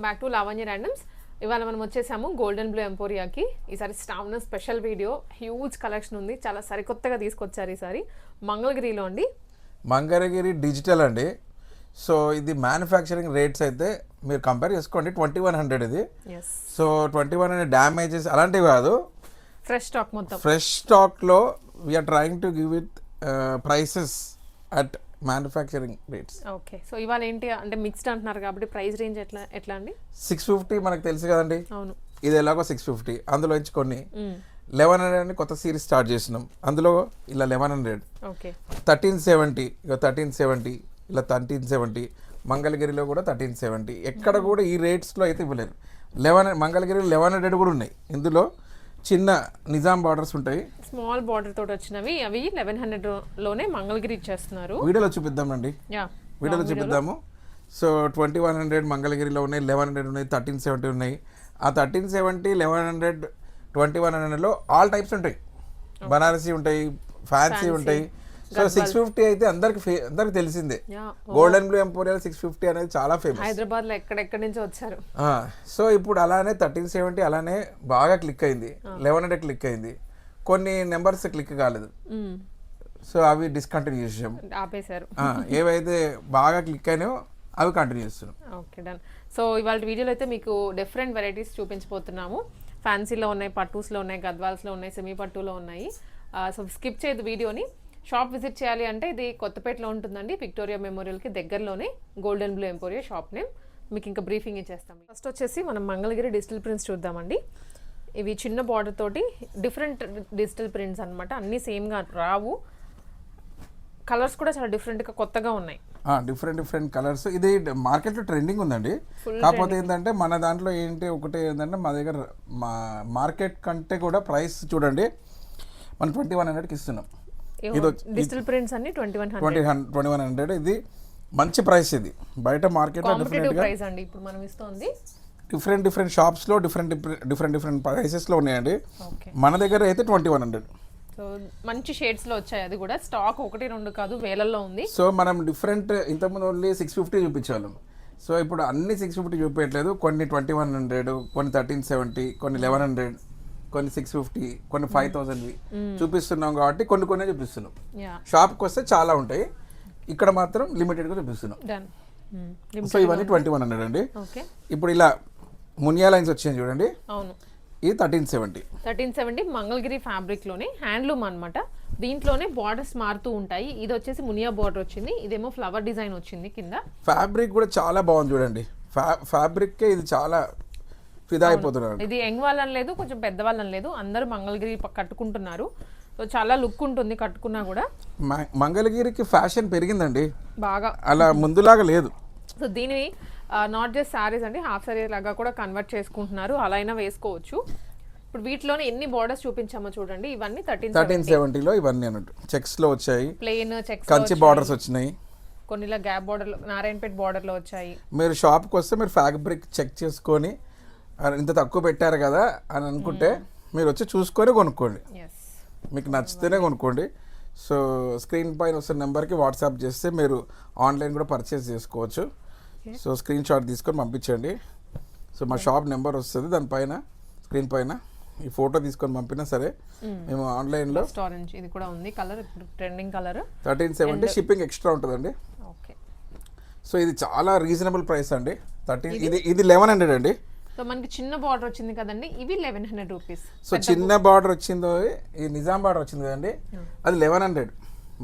Welcome back to Lavanya randoms. ఇవాళ మనం వచ్చేసాము గోల్డెన్ బ్లూ ఎంపోరియాకి. ఈసారి శ్రావణ స్పెషల్ వీడియో, హ్యూజ్ కలెక్షన్ ఉంది, చాలా సరికొత్తగా తీసుకొచ్చారు ఈసారి. మంగళగిరిలో అండి, మంగళగిరి డిజిటల్ అండి. సో ఇది మ్యానుఫ్యాక్చరింగ్ రేట్స్ అయితే మీరు కంపేర్ చేసుకోండి, 2100 ఇది. సో 2100 డ్యామేజెస్ అలాంటివి కాదు, ఫ్రెష్ స్టాక్ మొత్తం. ఫ్రెష్ స్టాక్లో we are trying to give it prices at manufacturing rates. Okay, so ఇవాళ ఏంటి అంటే మిక్స్డ్ అంటున్నారు కాబట్టి ప్రైస్ రేంజ్ ఎట్లా అండి? 650 మనకు తెలుసు కదండి. అవును, ఇది ఎలాగో 650. అందులో నుంచి కొన్ని 1100 అని కొత్త సిరీస్ స్టార్ట్ చేసినాం, అందులో ఇలా 1100. ఓకే, 1370, ఇక 1370, ఇలా 1370. మంగళగిరిలో కూడా 1370. ఎక్కడ కూడా ఈ రేట్స్లో అయితే ఇవ్వలేదు. మంగళగిరిలో 1100 కూడా ఉన్నాయి. ఇందులో చిన్న నిజాం బార్డర్స్ ఉంటాయి, స్మాల్ బార్డర్ తోటి వచ్చినవి. అవి 1100 లోనే మంగళగిరి ఇచ్చేస్తున్నారు. వీడియోలో చూపిద్దామండి, వీడియోలో చూపిద్దాము. సో 2100 మంగళగిరిలో ఉన్నాయి, 1100 ఉన్నాయి, 1370 ఉన్నాయి. ఆ 1370, 1100, 2100లో ఆల్ టైప్స్ ఉంటాయి. బనారసీ ఉంటాయి, ఫ్యాన్సీ ఉంటాయి. సో 650 అయితే అందరికి తెలిసిందే. గోల్డెన్ బ్లూ ఎంపోరియల్ 650 అనేది చాలా ఫేమస్. హైదరాబాద్ లో ఎక్కడెక్కడి నుంచి వచ్చారు. సో ఇప్పుడు అలానే 1370 అలానే బాగా క్లిక్ అయింది, 1100 క్లిక్ అయింది. కొన్ని నెంబర్స్ క్లిక్ కాలేదు, సో అవి డిస్కంటిన్యూ చేసాం, ఆపేశారు. ఏవైతే బాగా క్లిక్ అయినాయో అవి కంటిన్యూ చేస్తున్నాం. Okay, done. సో ఇవాళ వీడియోలో అయితే మీకు డిఫరెంట్ వెరైటీస్ చూపించబోతున్నాము. ఫ్యాన్సీలో ఉన్నాయి, పట్టూస్లో ఉన్నాయి, గద్వాల్స్లో ఉన్నాయి, సెమీ పట్టులో ఉన్నాయి. సో స్కిప్ చేయదు వీడియోని. షాప్ విజిట్ చేయాలి అంటే ఇది కొత్తపేటలో ఉంటుందండి, విక్టోరియా మెమోరియల్కి దగ్గరలోనే golden blue emporia shop name. మీకు ఇంకా బ్రీఫింగ్ ఇచ్చేస్తాం. ఫస్ట్ వచ్చేసి మనం మంగళగిరి డిజిటల్ ప్రింట్స్ చూద్దామండి. ఇవి చిన్న బార్డర్ తోటి డిఫరెంట్ డిజిటల్ ప్రింట్స్ అనమాట. అన్నీ సేమ్గా రావు, కలర్స్ కూడా చాలా డిఫరెంట్గా కొత్తగా ఉన్నాయి. Different colours. ఇది మార్కెట్లో ట్రెండింగ్ ఉందండి. కాకపోతే ఏంటంటే మన దాంట్లో ఒకటే ఏంటంటే మా దగ్గర మార్కెట్ కంటే కూడా ప్రైస్ చూడండి, మనం 2100కి ఇస్తున్నాం. డిజిటల్ ప్రింట్స్ అన్ని 2100. ఇది మంచి ప్రైస్. ఇది బయట మార్కెట్లో ప్రైస్ అండి. ఇప్పుడు మనం ఇస్తుంది డిఫరెంట్ షాప్స్లో డిఫరెంట్ ప్రైసెస్లో ఉన్నాయండి. మన దగ్గర అయితే 2100. సో మంచి షేడ్స్ లో వచ్చాయి. అది కూడా స్టాక్ 1-2 కాదు, వేలల్లో ఉంది. సో మనం డిఫరెంట్ ఇంతకుముందు ఓన్లీ 650 చూపించాము. సో ఇప్పుడు అన్ని 650 చూపించట్లేదు. కొన్ని 2100, కొన్ని 1370, కొన్ని 1100, కొన్ని 650, కొన్ని 5000 చూపిస్తున్నాం. కాబట్టి కొన్ని చూపిస్తున్నాం. షాప్కి వస్తే చాలా ఉంటాయి, ఇక్కడ మాత్రం లిమిటెడ్గా చూపిస్తున్నాం. సో ఇవన్నీ 2100 అండి. ఇప్పుడు ఇలా మునియా లైన్స్ వచ్చాయి చూడండి. అవును, ఇది 1370 మంగళగిరి ఫ్యాబ్రిక్ లోనే హ్యాండ్లూమ్ అనమాట. దీంట్లోనే బార్డర్స్ మారుతూ ఉంటాయి. ఇది వచ్చేసి మునియా బార్డర్ వచ్చింది, ఇదేమో ఫ్లవర్ డిజైన్ వచ్చింది కింద. ఫ్యాబ్రిక్ కూడా చాలా బాగుంది చూడండి. ఫ్యాబ్రిక్ ఇది చాలా ఫిదా అయిపోతున్నారు. ఇది యంగ్ వాళ్ళని లేదు, కొంచెం పెద్ద వాళ్ళని లేదు, అందరూ మంగళగిరి కట్టుకుంటున్నారు. సో చాలా లుక్ ఉంటుంది కట్టుకున్నా కూడా. మంగళగిరికి ఫ్యాషన్ పెరిగిందండి బాగా, అలా ముందులాగా లేదు. సో దీనిని నాట్ జస్ట్ శారీస్ అండి, హాఫ్ శారీ లాగా కూడా కన్వర్ట్ చేసుకుంటున్నారు, అలా అయినా వేసుకోవచ్చు. ఇప్పుడు వీటిలోనే ఎన్ని బార్డర్స్ చూపించామో చూడండి. ఇవన్నీ 1370లో ఇవన్నీ అన్నట్టు చెక్స్ లో వచ్చాయి, ప్లెయిన్ చెక్స్, కంచి బార్డర్స్ వచ్చినాయి, కొన్ని ఇలా గ్యాప్ బార్డర్, నారాయణపేట బార్డర్ లో వచ్చాయి. మీరు షాప్కి వస్తే మీరు ఫ్యాబ్రిక్ చెక్ చేసుకొని ఇంత తక్కువ పెట్టారు కదా అని అనుకుంటే మీరు వచ్చి చూసుకొని కొనుక్కోండి, మీకు నచ్చితేనే కొనుక్కోండి. సో స్క్రీన్ పైన వస్తున్న నెంబర్కి వాట్సాప్ చేస్తే మీరు ఆన్లైన్ కూడా పర్చేస్ చేసుకోవచ్చు. సో స్క్రీన్ షాట్ తీసుకొని పంపించండి. సో మా షాప్ నెంబర్ వస్తుంది, దానిపైన స్క్రీన్ పైన ఈ ఫోటో తీసుకొని పంపినా సరే మేము ఆన్లైన్లో. ఇది కూడా ఉంది కలర్, ఇప్పుడు ట్రెండింగ్ కలర్. 1370 షిప్పింగ్ ఎక్స్ట్రా ఉంటుందండి. ఓకే, సో ఇది చాలా రీజనబుల్ ప్రైస్ అండి. ఇది 1100 అండి. సో మనకి చిన్న బార్డర్ వచ్చింది కదండి, ఇవి 1100 రూపీస్. సో చిన్న బార్డర్ వచ్చిందో, ఈ నిజాం బార్డర్ వచ్చింది కదండి, అది 1100.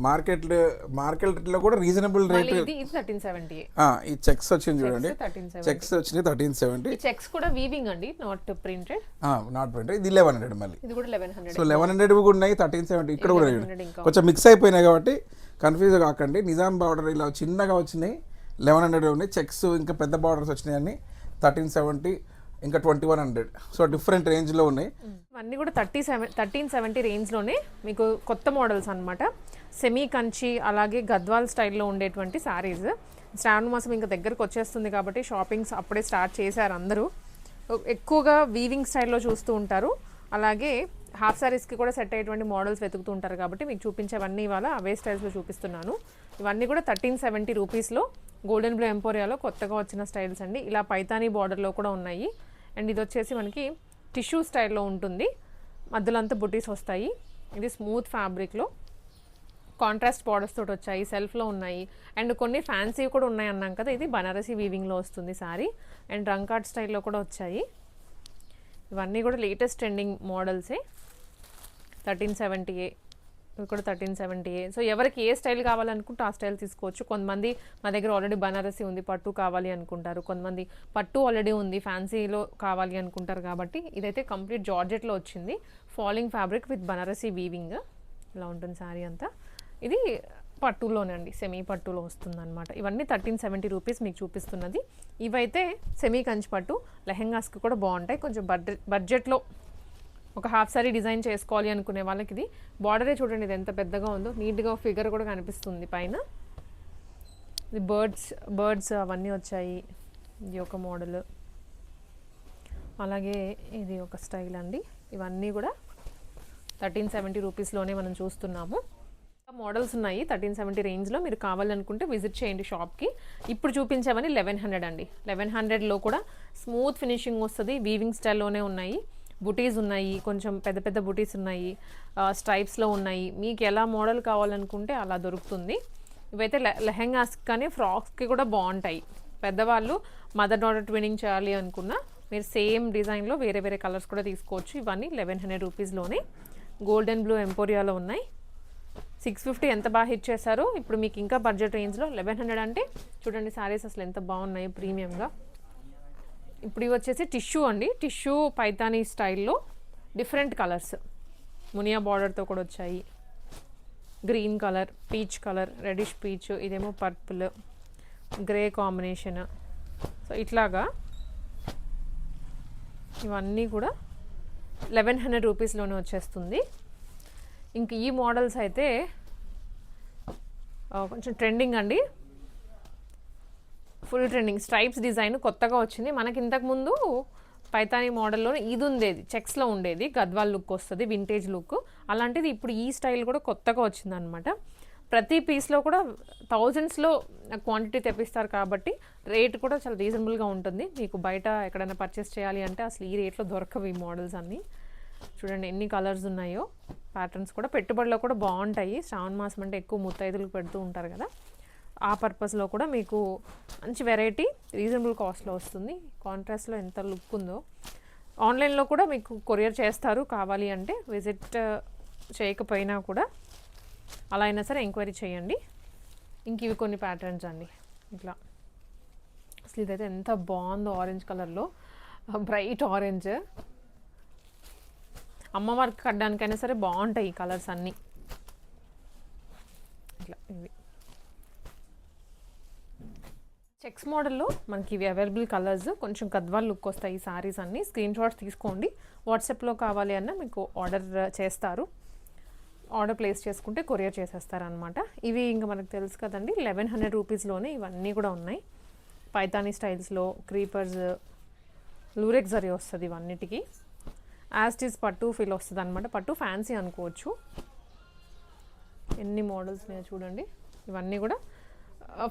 మార్కెట్లో కూడా రీజనబుల్ రేట్. ఇది 1370. ఈ చెక్స్ వచ్చింది చూడండి, చెక్స్ వచ్చినాయి 1370. చెక్స్ కూడా వీవింగ్ అండి, నాట్ ప్రింటెడ్. ఇది 1100 మళ్ళీ. ఇది కూడా 1100. సో 1100 కూడా ఉన్నాయి, 1370 ఇక్కడ కూడా కొంచెం మిక్స్ అయిపోయినాయి కాబట్టి కన్ఫ్యూజ్ కాకండి. నిజాం బార్డర్ ఇలా చిన్నగా వచ్చినాయి 1100 ఉన్నాయి, చెక్స్ ఇంకా పెద్ద బార్డర్స్ వచ్చినాయి అన్ని 1370, ఇంకా 2100. సో డిఫరెంట్ రేంజ్లో ఉన్నాయి. అన్నీ కూడా 1370 రేంజ్లోనే మీకు కొత్త మోడల్స్ అనమాట. సెమీ కంచి అలాగే గద్వాల్ స్టైల్లో ఉండేటువంటి శారీస్. శ్రావణ మాసం ఇంకా దగ్గరకు వచ్చేస్తుంది కాబట్టి షాపింగ్స్ అప్పుడే స్టార్ట్ చేశారు అందరూ. ఎక్కువగా వీవింగ్ స్టైల్లో చూస్తూ ఉంటారు, అలాగే హాఫ్ శారీస్కి కూడా సెట్ అయ్యేటువంటి మోడల్స్ వెతుకుతూ ఉంటారు. కాబట్టి మీకు చూపించేవన్నీ ఇవాళ అవే స్టైల్స్లో చూపిస్తున్నాను. ఇవన్నీ కూడా 1370 రూపీస్లో గోల్డెన్ బ్లూ ఎంపోరియాలో కొత్తగా వచ్చిన స్టైల్స్ అండి. ఇలా పైతానీ బార్డర్లో కూడా ఉన్నాయి. అండ్ ఇది వచ్చేసి మనకి టిష్యూ స్టైల్లో ఉంటుంది, మధ్యలో అంతా బుటీస్ వస్తాయి. ఇది స్మూత్ ఫ్యాబ్రిక్లో కాంట్రాస్ట్ బార్డర్స్ తోటి వచ్చాయి, సెల్ఫ్లో ఉన్నాయి. అండ్ కొన్ని ఫ్యాన్సీ కూడా ఉన్నాయి అన్నాం కదా, ఇది బనారసి వీవింగ్లో వస్తుంది సారీ. అండ్ రంకాట్ స్టైల్లో కూడా వచ్చాయి. ఇవన్నీ కూడా లేటెస్ట్ ట్రెండింగ్ మోడల్సే. 1370 ఇవి కూడా 1370. సో ఎవరికి ఏ స్టైల్ కావాలనుకుంటే ఆ స్టైల్ తీసుకోవచ్చు. కొంతమంది మా దగ్గర ఆల్రెడీ బనారసి ఉంది, పట్టు కావాలి అనుకుంటారు. కొంతమంది పట్టు ఆల్రెడీ ఉంది, ఫ్యాన్సీలో కావాలి అనుకుంటారు. కాబట్టి ఇదైతే కంప్లీట్ జార్జెట్లో వచ్చింది, falling fabric with Banarasi weaving. ఇలా ఉంటుంది శారీ అంతా. ఇది పట్టులోనే అండి, సెమీ పట్టులో వస్తుంది అనమాట. ఇవన్నీ 1370 రూపీస్ మీకు చూపిస్తున్నది. ఇవైతే సెమీ కంచి పట్టు, లెహెంగాస్కి కూడా బాగుంటాయి. కొంచెం బడ్జెట్లో ఒక హాఫ్ సారీ డిజైన్ చేసుకోవాలి అనుకునే వాళ్ళకి ఇది. బార్డరే చూడండి ఇది ఎంత పెద్దగా ఉందో, నీట్గా ఫిగర్ కూడా కనిపిస్తుంది పైన. ఇది బర్డ్స్ అవన్నీ వచ్చాయి. ఇది ఒక మోడల్, అలాగే ఇది ఒక స్టైల్ అండి. ఇవన్నీ కూడా 1370 రూపీస్లోనే మనం చూస్తున్నాము. మోడల్స్ ఉన్నాయి 1370 రేంజ్లో. మీరు కావాలనుకుంటే విజిట్ చేయండి షాప్కి. ఇప్పుడు చూపించేవని 1100 అండి. 1100లో కూడా స్మూత్ ఫినిషింగ్ వస్తుంది, వీవింగ్ స్టైల్లోనే ఉన్నాయి. బుటీస్ ఉన్నాయి, కొంచెం పెద్ద పెద్ద బుటీస్ ఉన్నాయి, స్ట్రైప్స్లో ఉన్నాయి. మీకు ఎలా మోడల్ కావాలనుకుంటే అలా దొరుకుతుంది. ఇవైతే లెహెంగాస్కి కానీ ఫ్రాక్స్కి కూడా బాగుంటాయి. పెద్దవాళ్ళు మదర్ డాటర్ ట్విన్నింగ్ చేయాలి అనుకున్నా మీరు సేమ్ డిజైన్లో వేరే వేరే కలర్స్ కూడా తీసుకోవచ్చు. ఇవన్నీ 1100 రూపీస్లోనే గోల్డెన్ బ్లూ ఎంపోరియాలో ఉన్నాయి. 650 ఎంత బాగా హిట్ చేశారో. ఇప్పుడు మీకు ఇంకా బడ్జెట్ రేంజ్లో 1100 అంటే చూడండి శారీస్ అసలు ఎంత బాగున్నాయి ప్రీమియంగా. ఇప్పుడు ఇవి వచ్చేసి టిష్యూ అండి, టిష్యూ పైతానీ స్టైల్లో డిఫరెంట్ కలర్స్, మునియా బార్డర్తో కూడా వచ్చాయి. Green colour, peach colour, reddish peach, ఇదేమో పర్పుల్, గ్రే కాంబినేషన్. సో ఇట్లాగా ఇవన్నీ కూడా 1100 రూపీస్లోనే వచ్చేస్తుంది. ఇంక ఈ మోడల్స్ అయితే కొంచెం ట్రెండింగ్ అండి, ఫుల్ ట్రెండింగ్. స్ట్రైప్స్ డిజైన్ కొత్తగా వచ్చింది. మనకి ఇంతకుముందు పైతానీ మోడల్లో ఇది ఉండేది, చెక్స్లో ఉండేది, గద్వాల్ లుక్ వస్తుంది, వింటేజ్ లుక్. అలాంటిది ఇప్పుడు ఈ స్టైల్ కూడా కొత్తగా వచ్చిందనమాట. ప్రతి పీస్లో కూడా థౌజండ్స్లో క్వాంటిటీ తెప్పిస్తారు కాబట్టి రేట్ కూడా చాలా రీజనబుల్గా ఉంటుంది. మీకు బయట ఎక్కడైనా పర్చేస్ చేయాలి అంటే అసలు ఈ రేట్లో దొరకవు ఈ మోడల్స్ అన్నీ. చూడండి ఎన్ని కలర్స్ ఉన్నాయో. ప్యాటర్న్స్ కూడా పెట్టుబడిలో కూడా బాగుంటాయి. శ్రావణ మాసం అంటే ఎక్కువ ముత్తైదులకు పెడుతూ ఉంటారు కదా, ఆ పర్పస్లో కూడా మీకు మంచి వెరైటీ రీజనబుల్ కాస్ట్లో వస్తుంది. కాంట్రాస్ట్లో ఎంత లుక్ ఉందో. ఆన్లైన్లో కూడా మీకు కొరియర్ చేస్తారు, కావాలి అంటే విజిట్ చేయకపోయినా కూడా అలా అయినా సరే ఎంక్వైరీ చేయండి. ఇంక ఇవి కొన్ని ప్యాటర్న్స్ అండి ఇట్లా. అసలు ఇదైతే ఎంత బాగుందో, ఆరెంజ్ కలర్లో, బ్రైట్ ఆరెంజ్. అమ్మవారికి కట్టడానికైనా సరే బాగుంటాయి ఈ కలర్స్ అన్నీ. ఇట్లా ఇవి చెక్స్ మోడల్లో మనకి ఇవి అవైలబుల్ కలర్స్. కొంచెం గద్వాల్ లుక్ వస్తాయి ఈ సారీస్ అన్నీ. స్క్రీన్ షాట్స్ తీసుకోండి, వాట్సాప్లో కావాలి అన్న మీకు ఆర్డర్ చేస్తారు. ఆర్డర్ ప్లేస్ చేసుకుంటే కొరియర్ చేసేస్తారనమాట. ఇవి ఇంకా మనకు తెలుసు కదండి 1100 రూపీస్లోనే ఇవన్నీ కూడా ఉన్నాయి. పైతానీ స్టైల్స్లో క్రీపర్స్, లూరెక్స్ జరీ వస్తుంది ఇవన్నిటికీ. యాస్టీస్ పట్టు ఫీల్ వస్తుంది అనమాట. పట్టు ఫ్యాన్సీ అనుకోవచ్చు. ఎన్ని మోడల్స్ నేను చూడండి. ఇవన్నీ కూడా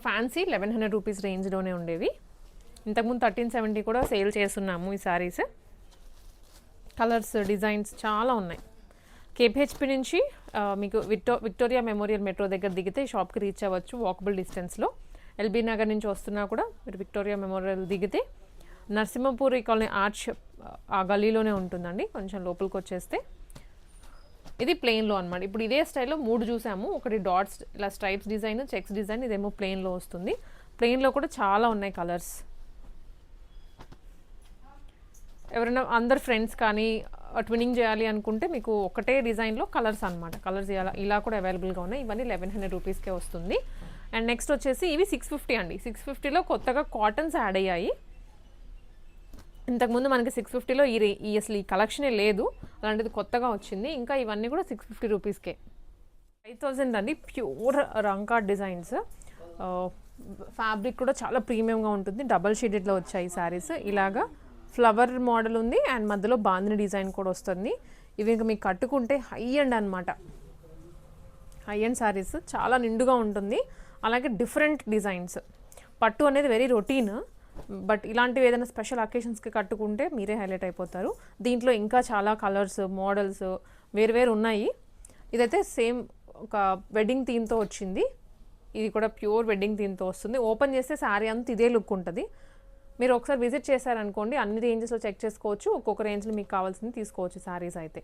ఫ్యాన్సీ 1100 రూపీస్ రేంజ్లోనే ఉండేవి. ఇంతకుముందు 1370 కూడా సేల్ చేస్తున్నాము ఈ శారీస్. కలర్స్, డిజైన్స్ చాలా ఉన్నాయి. కేపీహెచ్పి నుంచి మీకు విక్టోరియా మెమోరియల్ మెట్రో దగ్గర దిగితే షాప్కి రీచ్ అవ్వచ్చు వాకబుల్ డిస్టెన్స్లో. ఎల్బీ నగర్ నుంచి వస్తున్నా కూడా మీరు విక్టోరియా మెమోరియల్ దిగితే నరసింహపూరి కాలనీ ఆర్చ్ ఆ గల్లీలోనే ఉంటుందండి. కొంచెం లోపలికి వచ్చేస్తే ఇది ప్లెయిన్లో అనమాట. ఇప్పుడు ఇదే స్టైల్లో 3 చూసాము. ఒకటి డాట్స్ ఇలా స్ట్రైప్స్ డిజైన్, చెక్స్ డిజైన్, ఇదేమో ప్లెయిన్లో వస్తుంది. ప్లెయిన్లో కూడా చాలా ఉన్నాయి కలర్స్. ఎవరైనా అందరు ఫ్రెండ్స్ కానీ ట్విన్నింగ్ చేయాలి అనుకుంటే మీకు ఒకటే డిజైన్లో కలర్స్ అనమాట. కలర్స్ ఇలా కూడా అవైలబుల్గా ఉన్నాయి. ఇవన్నీ 1100 రూపీస్కే వస్తుంది. అండ్ నెక్స్ట్ వచ్చేసి ఇవి 650 అండి. 650లో కొత్తగా కాటన్స్ యాడ్ అయ్యాయి. ఇంతకుముందు మనకి 650లో అసలు ఈ కలెక్షనే లేదు, అలాంటిది కొత్తగా వచ్చింది. ఇంకా ఇవన్నీ కూడా 650 రూపీస్కే. 5000 అండి. Pure రంకాట్ designs. ఫ్యాబ్రిక్ కూడా చాలా ప్రీమియంగా ఉంటుంది. డబల్ షేడెడ్లో వచ్చాయి శారీస్. ఇలాగా ఫ్లవర్ మోడల్ ఉంది అండ్ మధ్యలో బాందిని డిజైన్ కూడా వస్తుంది. ఇవి ఇంకా మీకు కట్టుకుంటే హై ఎండ్ అనమాట. హై ఎండ్ శారీస్ చాలా నిండుగా ఉంటుంది. అలాగే డిఫరెంట్ డిజైన్స్ పట్టు అనేది వెరీ రొటీన్, బట్ ఇలాంటివి ఏదైనా స్పెషల్ అకేషన్స్కి కట్టుకుంటే మీరే హైలైట్ అయిపోతారు. దీంట్లో ఇంకా చాలా కలర్స్, మోడల్స్ వేరు ఉన్నాయి. ఇదైతే సేమ్ ఒక వెడ్డింగ్ థీమ్తో వచ్చింది. ఇది కూడా ప్యూర్ వెడ్డింగ్ థీమ్తో వస్తుంది. ఓపెన్ చేస్తే శారీ అంతా ఇదే లుక్ ఉంటుంది. మీరు ఒకసారి విజిట్ చేశారనుకోండి, అన్ని రేంజెస్లో చెక్ చేసుకోవచ్చు. ఒక్కొక్క రేంజ్లో మీకు కావాల్సింది తీసుకోవచ్చు శారీస్ అయితే.